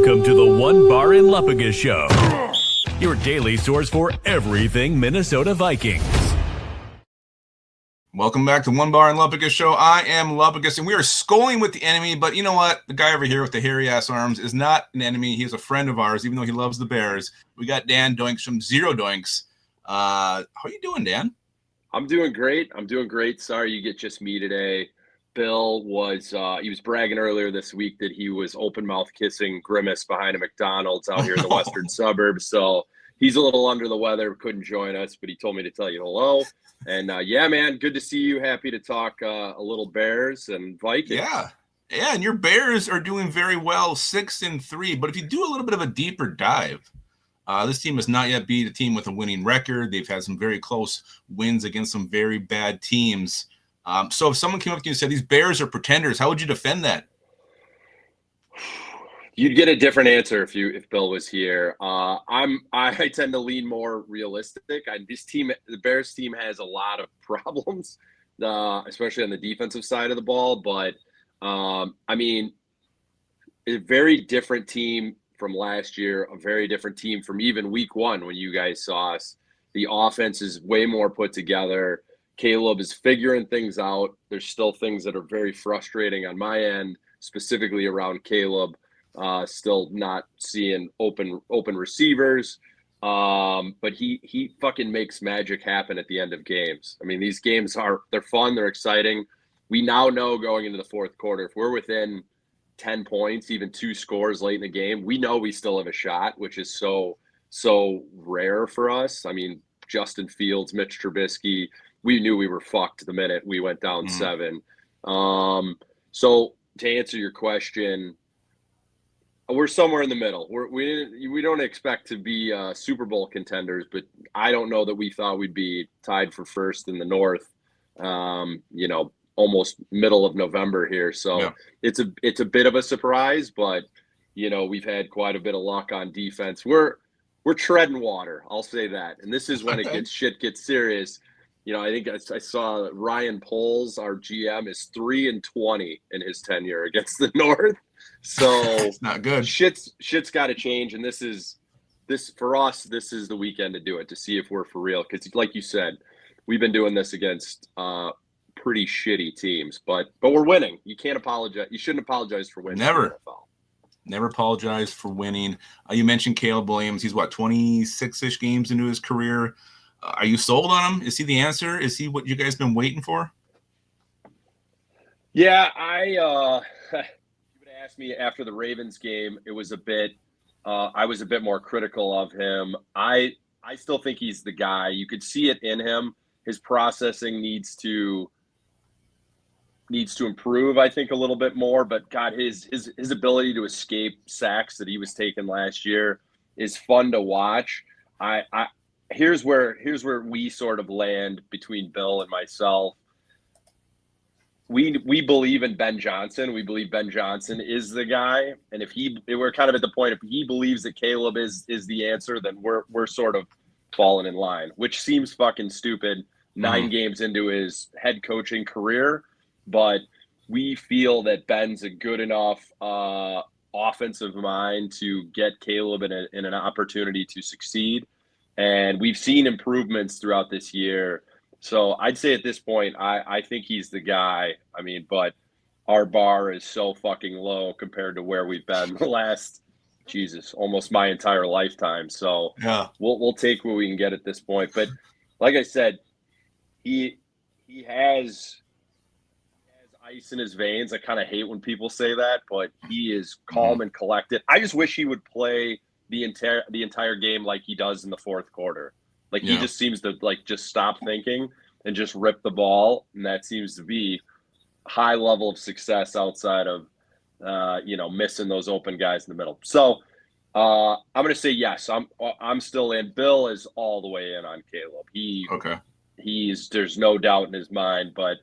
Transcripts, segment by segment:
Welcome to the Onebar and Lupagus Show, your daily source for everything Minnesota Vikings. Welcome back to Onebar and Lupagus Show. I am Lupagus, and we are Skoling with the Enemy. But you know what? The guy over here with the hairy-ass arms is not an enemy. He's a friend of ours, even though he loves the Bears. We got Dan Doinks from Zero Doinks. How are you doing, Dan? I'm doing great. Sorry you get just me today. Bill was he was bragging earlier this week that he was open mouth kissing Grimace behind a McDonald's out here in the western suburbs. So he's a little under the weather, couldn't join us, but he told me to tell you hello. And yeah, man, good to see you. Happy to talk a little Bears and Vikings. Yeah, and your Bears are doing very well, 6-3. But if you do a little bit of a deeper dive, this team has not yet beat a team with a winning record. They've had some very close wins against some very bad teams. So if someone came up to you and said these Bears are pretenders, how would you defend that? You'd get a different answer if Bill was here. I tend to lean more realistic. The Bears team has a lot of problems, especially on the defensive side of the ball. But I mean, a very different team from last year, a very different team from even week one when you guys saw us. The offense is way more put together. Caleb is figuring things out. There's still things that are very frustrating on my end, specifically around Caleb. Still not seeing open receivers. But he fucking makes magic happen at the end of games. I mean, these games they're fun, they're exciting. We now know going into the fourth quarter, if we're within 10 points, even 2 scores late in the game, we know we still have a shot, which is so rare for us. I mean, Justin Fields, Mitch Trubisky, we knew we were fucked the minute we went down 7. So to answer your question, we're somewhere in the middle. We don't expect to be Super Bowl contenders, but I don't know that we thought we'd be tied for first in the North. Almost middle of November here, so yeah. It's a bit of a surprise, but we've had quite a bit of luck on defense. We're treading water, I'll say that. And this is when shit gets serious. I think I saw Ryan Poles, our GM, is 3-20 in his tenure against the North. So it's not good. Shit's got to change, and this for us. This is the weekend to do it, to see if we're for real. Because, like you said, we've been doing this against pretty shitty teams, but we're winning. You can't apologize. You shouldn't apologize for winning. Never apologize for winning. You mentioned Caleb Williams. He's 26-ish games into his career. Are you sold on him? Is he the answer? Is he what you guys been waiting for? Yeah, you would ask me after the Ravens game. It was a bit. I was a bit more critical of him. I still think he's the guy. You could see it in him. His processing needs to improve, I think, a little bit more. But God, his ability to escape sacks that he was taking last year is fun to watch. Here's where we sort of land between Bill and myself. We believe in Ben Johnson. We believe Ben Johnson is the guy. And we're kind of at the point, if he believes that Caleb is the answer, then we're sort of falling in line, which seems fucking stupid 9 games into his head coaching career. But we feel that Ben's a good enough offensive mind to get Caleb in an opportunity to succeed. And we've seen improvements throughout this year. So I'd say at this point, I think he's the guy. I mean, but our bar is so fucking low compared to where we've been the last, almost my entire lifetime. So yeah, we'll take what we can get at this point. But like I said, he has ice in his veins. I kind of hate when people say that, but he is calm and collected. I just wish he would play the entire game like he does in the fourth quarter. He just seems to just stop thinking and just rip the ball, and that seems to be a high level of success outside of missing those open guys in the middle. So I'm going to say yes. I'm still in. Bill is all the way in on Caleb. There's no doubt in his mind, but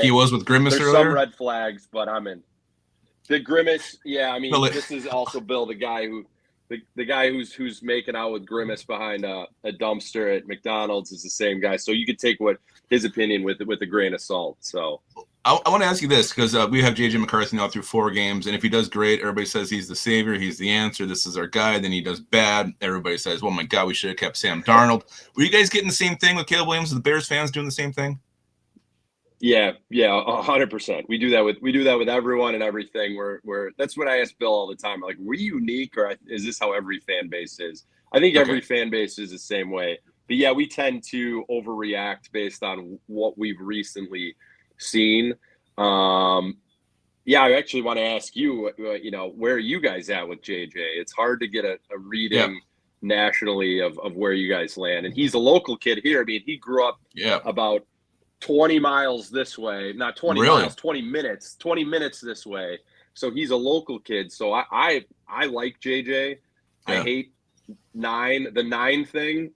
he was with Grimace there's earlier. Some red flags, but I'm in. The Grimace, yeah. I mean, this is also Bill, the guy who's making out with Grimace behind a dumpster at McDonald's is the same guy. So you could take what his opinion with a grain of salt. So I want to ask you this because we have JJ McCarthy now through 4 games, and if he does great, everybody says he's the savior, he's the answer, this is our guy. Then he does bad, everybody says, "Oh my God, we should have kept Sam Darnold." Were you guys getting the same thing with Caleb Williams? The Bears fans doing the same thing? Yeah, 100%. We do that with everyone and everything. That's what I ask Bill all the time. Like, were you unique, or is this how every fan base is? I think every fan base is the same way. But yeah, we tend to overreact based on what we've recently seen. Yeah, I actually want to ask you, where are you guys at with JJ? It's hard to get a reading nationally of where you guys land. And he's a local kid here. I mean, he grew up about 20 miles this way, not 20 miles, 20 minutes this way. So he's a local kid. So I like JJ. I hate the 9 thing.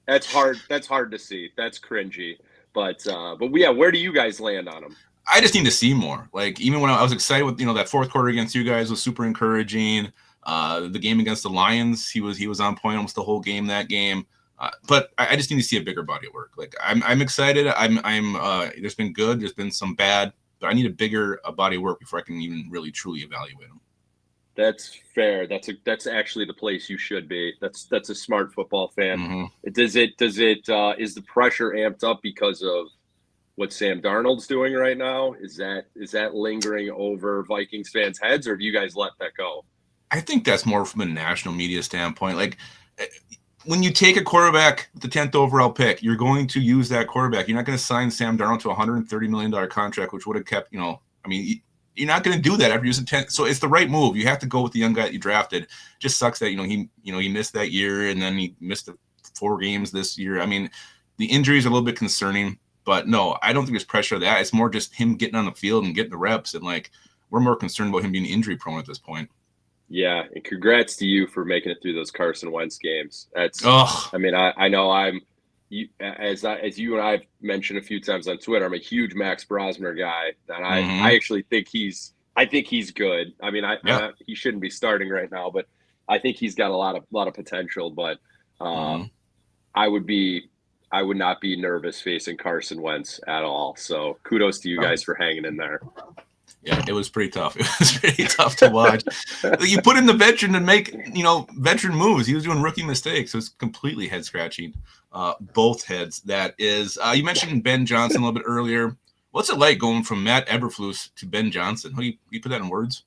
That's hard. That's hard to see. That's cringy. But yeah, where do you guys land on him? I just need to see more. Like, even when I was excited with, that fourth quarter against you guys was super encouraging. The game against the Lions, he was on point almost the whole game that game. But I just need to see a bigger body of work. Like, I'm excited. There's been good, there's been some bad, but I need a bigger body of work before I can even really truly evaluate him. That's fair. That's actually the place you should be. That's a smart football fan. Mm-hmm. Is the pressure amped up because of what Sam Darnold's doing right now? Is that lingering over Vikings fans' heads, or have you guys let that go? I think that's more from a national media standpoint. Like, when you take a quarterback with the 10th overall pick, you're going to use that quarterback. You're not going to sign Sam Darnold to a $130 million contract, which would have kept, you're not going to do that after using 10. So it's the right move. You have to go with the young guy that you drafted. Just sucks that, he missed that year, and then he missed the 4 games this year. I mean, the injuries are a little bit concerning, but no, I don't think there's pressure of that. It's more just him getting on the field and getting the reps. And we're more concerned about him being injury prone at this point. Yeah. And congrats to you for making it through those Carson Wentz games. I know as you and I've mentioned a few times on Twitter, I'm a huge Max Brosmer guy, and I actually think he's good. I mean, he shouldn't be starting right now, but I think he's got a lot of potential. But I would not be nervous facing Carson Wentz at all. So kudos to you guys for hanging in there. Yeah, it was pretty tough. It was pretty tough to watch. You put in the veteran to make, veteran moves. He was doing rookie mistakes. It was completely head scratching. Both heads. That is. You mentioned Ben Johnson a little bit earlier. What's it like going from Matt Eberflus to Ben Johnson? How do you put that in words?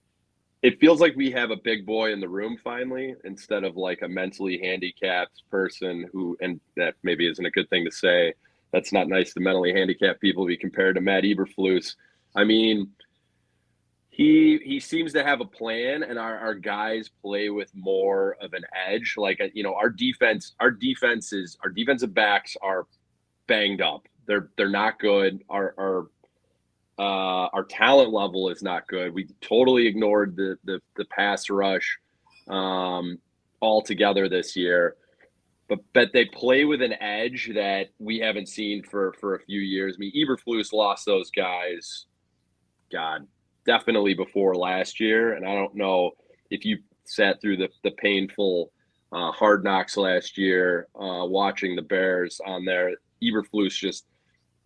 It feels like we have a big boy in the room finally, instead of like a mentally handicapped person and that maybe isn't a good thing to say. That's not nice to mentally handicapped people be compared to Matt Eberflus. I mean, he seems to have a plan, and our guys play with more of an edge. Like, our defensive backs are banged up. They're not good. Our talent level is not good. We totally ignored the pass rush altogether this year. But they play with an edge that we haven't seen for a few years. I mean, Eberflus lost those guys, definitely before last year. And I don't know if you sat through the painful Hard Knocks last year, watching the Bears on there. Eberflus just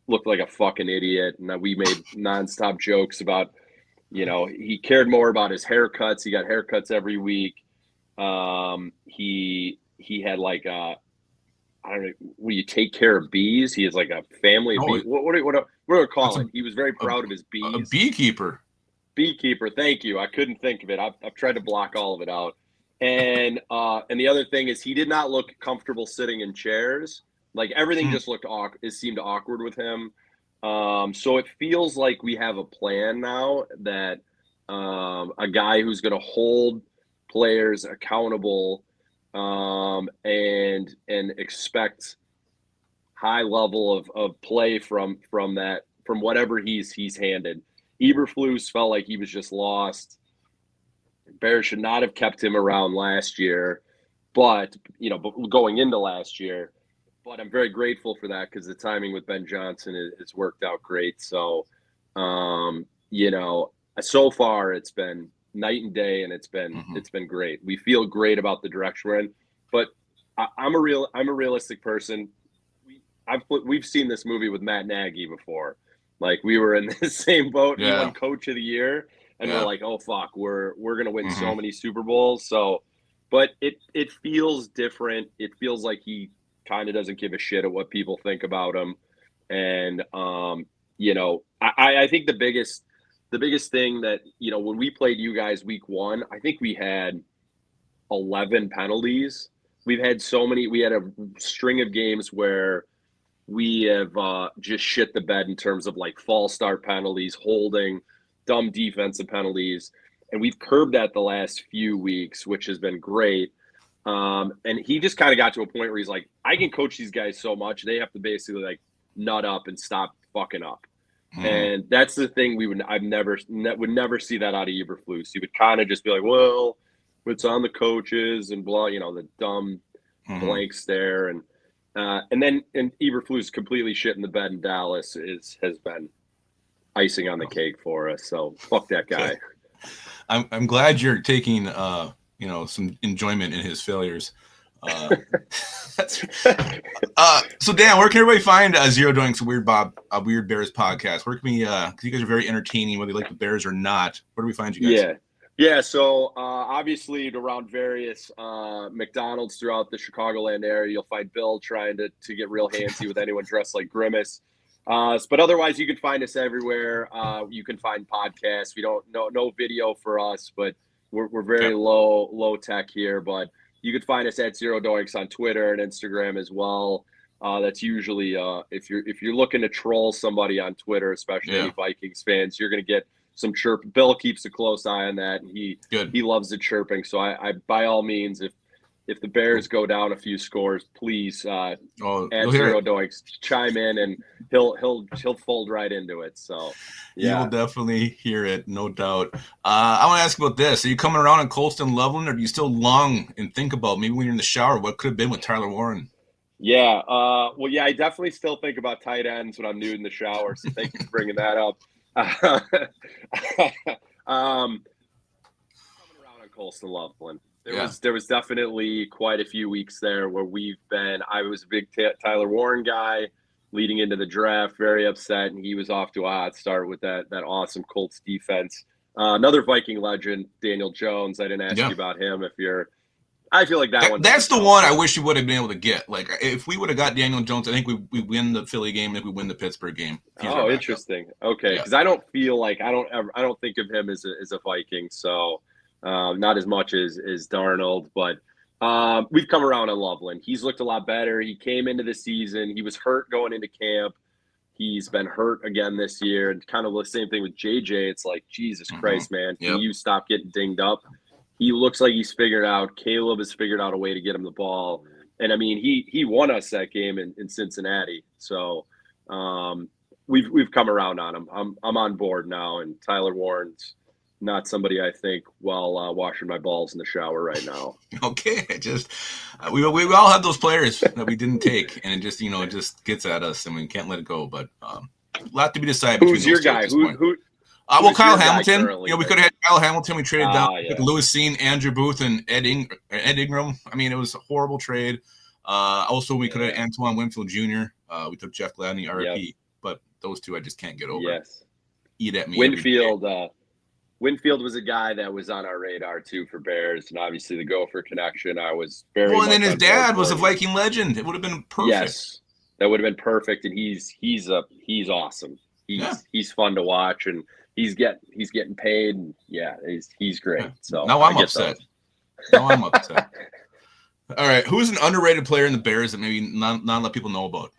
looked like a fucking idiot. And we made nonstop jokes about, he cared more about his haircuts. He got haircuts every week. He had like I don't know, when you take care of bees, he has like a family of bees. What do we call it? He was very proud of his bees. A beekeeper. Beekeeper, thank you. I couldn't think of it. I've tried to block all of it out. And the other thing is, he did not look comfortable sitting in chairs. Like, everything just seemed awkward with him. So it feels like we have a plan now that a guy who's going to hold players accountable and expect high level of play from whatever he's handed. Eberflus felt like he was just lost. Bears should not have kept him around last year, but going into last year. But I'm very grateful for that, because the timing with Ben Johnson has worked out great. So, so far it's been night and day, and it's been great. We feel great about the direction we're in. But I'm a realistic person. We've seen this movie with Matt Nagy before. Like we were in the same boat. He Yeah. won Coach of the Year, and Yeah. we're like, oh fuck, we're gonna win so Mhm. many Super Bowls. So, but it feels different. It feels like he kind of doesn't give a shit at what people think about him. And you know, I think the biggest thing that, you know, when we played you guys week 1, I think we had 11 penalties. We've had so many. We had a string of games where we have just shit the bed in terms of like false start penalties, holding, dumb defensive penalties, and we've curbed that the last few weeks, which has been great. And he just kind of got to a point where he's like, I can coach these guys so much, they have to basically like nut up and stop fucking up. Mhm. And that's the thing would never see that out of Eberflus. He would kind of just be like, well, it's on the coaches and blah, you know, the dumb Mhm. blank stare. And then Eberflus completely shit in the bed in Dallas has been icing on the cake for us. So fuck that guy. I'm glad you're taking you know, some enjoyment in his failures. So Dan, where can everybody find Zero Doinks Weird Bears podcast? Where can we? Because you guys are very entertaining, whether you like the Bears or not. Where do we find you guys? Yeah. So obviously around various McDonald's throughout the Chicagoland area, you'll find Bill trying to get real handsy with anyone dressed like Grimace. But otherwise, you can find us everywhere. You can find podcasts. We don't no video for us, but we're very low tech here. But you can find us at Zero Doinks on Twitter and Instagram as well. That's usually if you're looking to troll somebody on Twitter, especially any Vikings fans, you're going to get some chirp. Bill keeps a close eye on that, and he loves the chirping. So I by all means, if the Bears go down a few scores, please at Zero Doinks chime in, and he'll fold right into it. So you will definitely hear it, no doubt. I want to ask about this: are you coming around on Colston Loveland, or do you still long and think about maybe when you're in the shower what could have been with Tyler Warren? Yeah, well, yeah, I definitely still think about tight ends when I'm nude in the shower. So thank you for bringing that up. Coming around on Colston Loveland. There was definitely quite a few weeks there where I was a big Tyler Warren guy leading into the draft, very upset, and he was off to a hot start with that awesome Colts defense. Another Viking legend, Daniel Jones. I didn't ask you about him. I feel like that's the one I wish you would have been able to get. Like if we would have got Daniel Jones, I think we win the Philly game. I think we win the Pittsburgh game. Oh, interesting. Okay, because I don't feel like I don't think of him as a Viking. So not as much as Darnold, but we've come around on Loveland. He's looked a lot better. He came into the season. He was hurt going into camp. He's been hurt again this year, and kind of the same thing with JJ. It's like, Jesus Christ, man, can you stop getting dinged up? He looks like he's figured out. Caleb has figured out a way to get him the ball. And I mean, he won us that game in Cincinnati. So we've come around on him. I'm on board now. And Tyler Warren's not somebody I think while washing my balls in the shower right now. Okay, we all have those players that we didn't take, and it just gets at us, and we can't let it go. But a lot to be decided. Who's your guy? Well, Kyle Hamilton. We could have had Kyle Hamilton. We traded down with Lewis Cine, Andrew Booth, and Ed Ingram. I mean, it was a horrible trade. Also, we could have Antoine Winfield Jr. We took Jeff Gladney, RIP. But those two I just can't get over. Yes. Eat at me. Winfield was a guy that was on our radar too for Bears, and obviously the Gopher connection. I was very and then his dad was a Viking legend. It would have been perfect. Yes, that would have been perfect, and he's awesome. He's fun to watch, and he's getting paid, and he's great. So now I'm upset. All right, who's an underrated player in the Bears that maybe not a lot of people know about?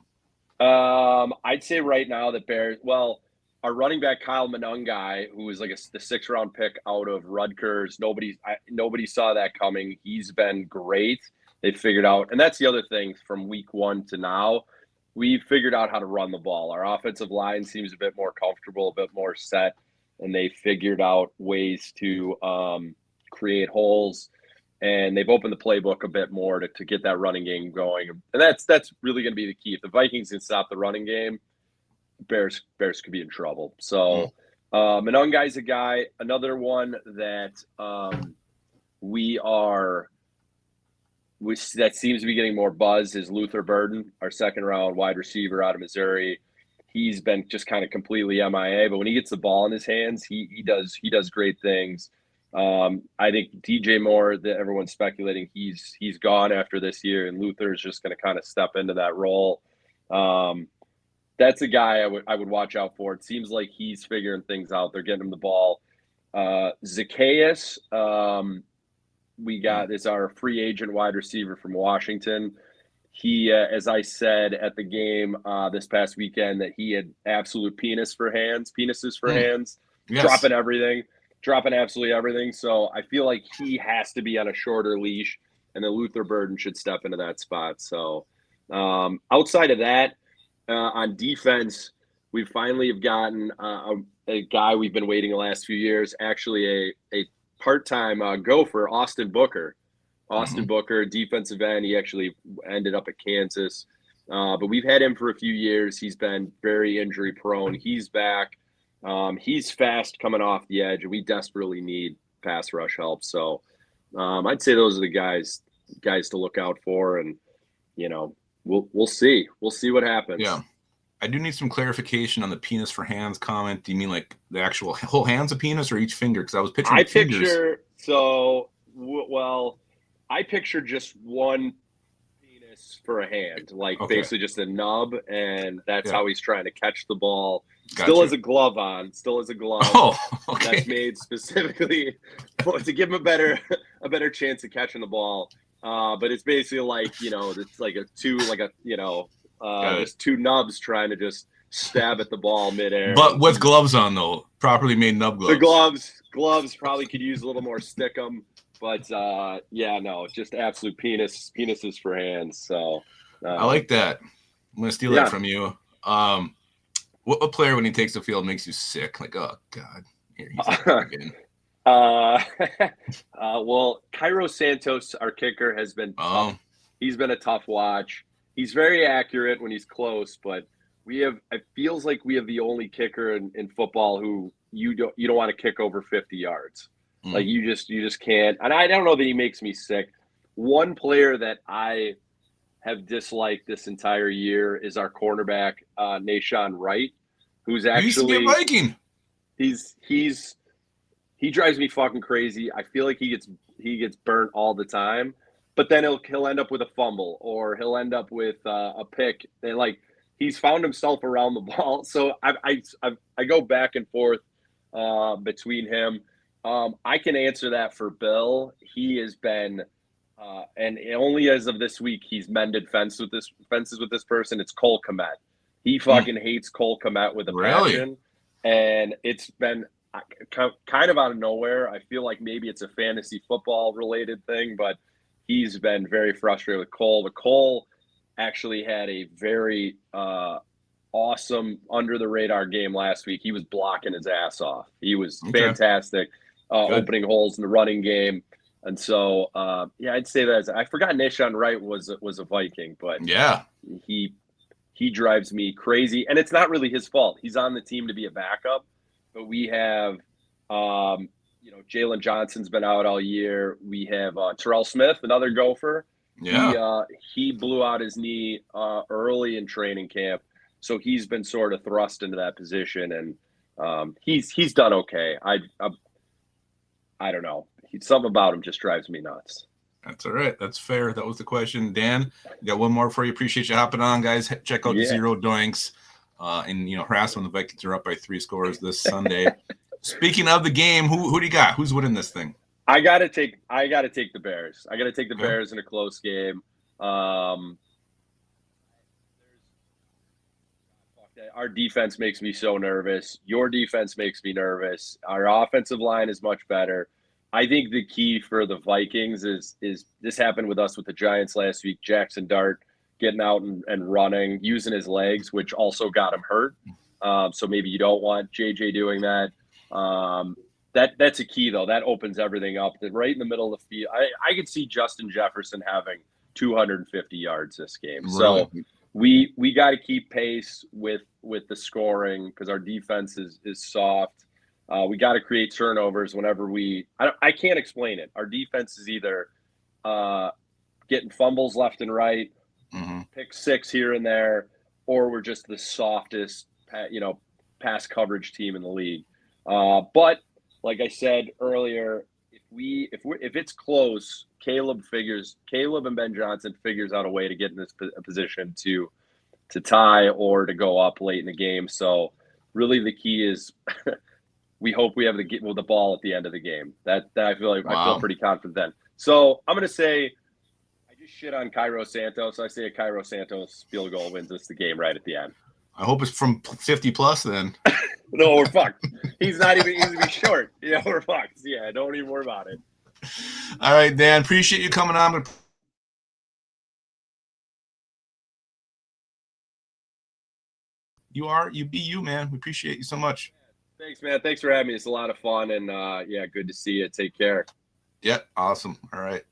I'd say right now the Bears. Well, our running back Kyle Monangai, who was like the 6th round pick out of Rutgers. Nobody saw that coming. He's been great. They figured out, and that's the other thing from week 1 to now. We figured out how to run the ball. Our offensive line seems a bit more comfortable, a bit more set, and they figured out ways to create holes. And they've opened the playbook a bit more to get that running game going. And that's really going to be the key. If the Vikings can stop the running game, Bears could be in trouble. So Monangai's a guy. Another one that that seems to be getting more buzz is Luther Burden, our 2nd round wide receiver out of Missouri. he's been just kind of completely MIA. But when he gets the ball in his hands, he does great things. I think DJ Moore, that everyone's speculating he's gone after this year, and Luther is just going to kind of step into that role. That's a guy I would watch out for. It seems like he's figuring things out. They're getting him the ball. Zacchaeus, we got is our free agent wide receiver from Washington. He, as I said at the game this past weekend, that he had absolute penises for hands, yes. dropping absolutely everything. So I feel like he has to be on a shorter leash, and then Luther Burden should step into that spot. So outside of that, on defense, we finally have gotten a guy we've been waiting the last few years, actually a part-time Gopher, Austin Booker. Booker, defensive end. He actually ended up at Kansas. But we've had him for a few years. He's been very injury prone. He's back. He's fast coming off the edge, and we desperately need pass rush help. So I'd say those are the guys to look out for, and we'll see. We'll see what happens. Yeah. I do need some clarification on the penis for hands comment. Do you mean like the actual whole hands of penis or each finger? Because I was picturing fingers. I picture just one penis for a hand, like basically just a nub, and that's how he's trying to catch the ball. Gotcha. Still has a glove on. Oh, okay. That's made specifically to give him a better chance of catching the ball. But it's basically like, it's like just two nubs trying to just stab at the ball midair. But with gloves on, though, properly made nub gloves. The gloves probably could use a little more stickum. But just absolute penises for hands. So I like that. I'm gonna steal that from you. What player when he takes the field makes you sick? Like, oh God, here he's again. Well, Cairo Santos, our kicker, has been tough. He's been a tough watch. He's very accurate when he's close, but it feels like we have the only kicker in football who you don't want to kick over 50 yards. Like you just can't. And I don't know that he makes me sick. One player that I have disliked this entire year is our cornerback, Nashawn Wright, who's actually a Viking. He drives me fucking crazy. I feel like he gets burnt all the time, but then he'll end up with a fumble, or he'll end up with a pick. And like, he's found himself around the ball. So I go back and forth between him. I can answer that for Bill. He has been, and only as of this week, he's mended fences with this person. It's Cole Kmet. He fucking hates Cole Kmet with a passion, and it's been kind of out of nowhere. I feel like maybe it's a fantasy football related thing, but he's been very frustrated with Cole. But Cole actually had a very awesome under the radar game last week. He was blocking his ass off. He was fantastic. Opening holes in the running game. And so, I'd say that. I forgot Nashawn Wright was a Viking, but he drives me crazy. And it's not really his fault. He's on the team to be a backup, but we have, Jalen Johnson's been out all year. We have Terrell Smith, another Gopher. Yeah. He blew out his knee early in training camp. So he's been sort of thrust into that position, and he's done okay. I don't know. Something about him just drives me nuts. That's all right. That's fair. That was the question. Dan, we got one more for you. Appreciate you hopping on, guys. Check out the Zero Doinks. And harass when the Vikings are up by 3 scores this Sunday. Speaking of the game, who do you got? Who's winning this thing? I gotta take the Bears. I gotta take the Bears in a close game. Our defense makes me so nervous. Your defense makes me nervous. Our offensive line is much better. I think the key for the Vikings is this happened with us with the Giants last week. Jackson Dart getting out and running, using his legs, which also got him hurt. So maybe you don't want JJ doing that. That's a key, though. That opens everything up. Right in the middle of the field, I could see Justin Jefferson having 250 yards this game. So we got to keep pace with the scoring because our defense is soft. We got to create turnovers whenever I can't explain it. Our defense is either getting fumbles left and right, pick six here and there, or we're just the softest pass coverage team in the league. But like I said earlier, if it's close, Caleb and Ben Johnson figures out a way to get in this position to tie or to go up late in the game. So really the key is we hope we have the ball at the end of the game. That I feel like I feel pretty confident then. So I'm going to say I just shit on Cairo Santos. I say a Cairo Santos field goal wins us the game right at the end. I hope it's from 50 plus then. No, we're fucked. He's not even going to be short. Yeah, we're fucked. Yeah, don't even worry about it. All right, Dan. Appreciate you coming on. You be you, man. We appreciate you so much. Thanks, man. Thanks for having me. It's a lot of fun, and good to see you. Take care. Yep, awesome. All right.